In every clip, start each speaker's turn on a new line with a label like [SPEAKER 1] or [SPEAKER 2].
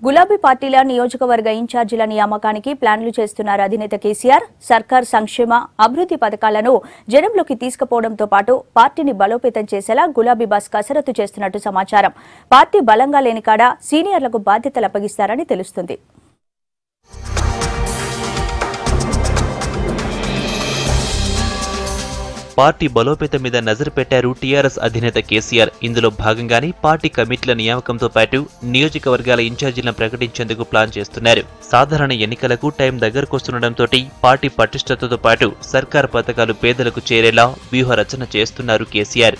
[SPEAKER 1] గులాబీ పార్టీల నియోజకవర్గ ఇన్ఛార్జీల నియామకానికి ప్లాన్లు చేస్తున్నారు అధినేత కేసీఆర్. సర్కార్ సంక్షేమ అభివృద్ధి పథకాలను జనంలోకి తీసుకుపోవడంతో పాటు పార్టీని బలోపేతం చేసేలా గులాబీ బాస్ కసరత్తు చేస్తున్నట్టు సమాచారం. పార్టీ బలంగా లేని కాడ సీనియర్లకు బాధ్యతలు అప్పగిస్తారని తెలుస్తుంది.
[SPEAKER 2] పార్టీ బలోపేతం మీద నజరు పెట్టారు టీఆర్ఎస్ అధినేత కేసీఆర్. ఇందులో భాగంగానే పార్టీ కమిటీల నియామకంతో పాటు నియోజకవర్గాల ఇన్ఛార్జీలను ప్రకటించేందుకు ప్లాన్ చేస్తున్నారు. సాధారణ ఎన్నికలకు టైం దగ్గరకొస్తుండటంతో పార్టీ పటిష్టతతో పాటు సర్కార్ పథకాలు పేదలకు చేరేలా వ్యూహ రచన చేస్తున్నారు కేసీఆర్.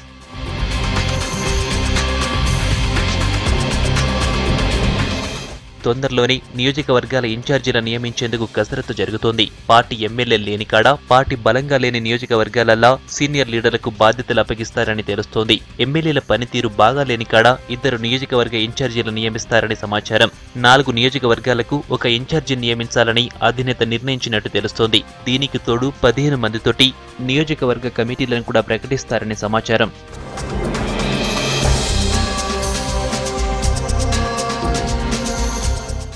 [SPEAKER 2] తొందరలోనే నియోజకవర్గాల ఇన్ఛార్జీల నియమించేందుకు కసరత్తు జరుగుతోంది. పార్టీ ఎమ్మెల్యే లేని కాడ పార్టీ బలంగా లేని నియోజకవర్గాలలా సీనియర్ లీడర్లకు బాధ్యతలు అప్పగిస్తారని తెలుస్తోంది. ఎమ్మెల్యేల పనితీరు బాగా లేని కాడ 2 నియోజకవర్గ ఇన్ఛార్జీలు నియమిస్తారని సమాచారం. 4 నియోజకవర్గాలకు ఒక ఇన్ఛార్జీని నియమించాలని అధినేత నిర్ణయించినట్టు తెలుస్తోంది. దీనికి తోడు 15 మందితోటి నియోజకవర్గ కమిటీలను కూడా ప్రకటిస్తారని సమాచారం.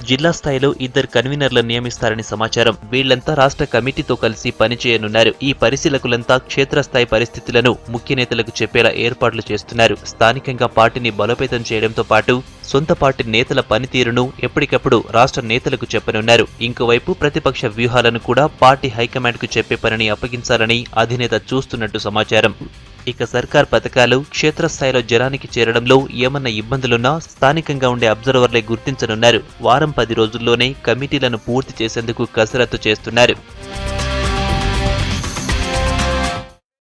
[SPEAKER 2] జిల్లా స్థాయిలో 2 కన్వీనర్లను నియమిస్తారని సమాచారం. వీళ్లంతా రాష్ట్ర కమిటీతో కలిసి పనిచేయనున్నారు. ఈ పరిశీలకులంతా క్షేత్రస్థాయి పరిస్థితులను ముఖ్య నేతలకు చెప్పేలా ఏర్పాట్లు చేస్తున్నారు. స్థానికంగా పార్టీని బలోపేతం చేయడంతో పాటు సొంత పార్టీ నేతల పనితీరును ఎప్పటికప్పుడు రాష్ట్ర నేతలకు చెప్పనున్నారు. ఇంకోవైపు ప్రతిపక్ష వ్యూహాలను కూడా పార్టీ హైకమాండ్కు చెప్పే పనిని అప్పగించాలని అధినేత చూస్తున్నట్టు సమాచారం. ఇక సర్కార్ పథకాలు క్షేత్రస్థాయిలో జనానికి చేరడంలో ఏమన్నా ఇబ్బందులున్నా స్థానికంగా ఉండే అబ్జర్వర్లే గుర్తించనున్నారు. వారం 10 రోజుల్లోనే కమిటీలను పూర్తి చేసేందుకు కసరత్తు చేస్తున్నారు.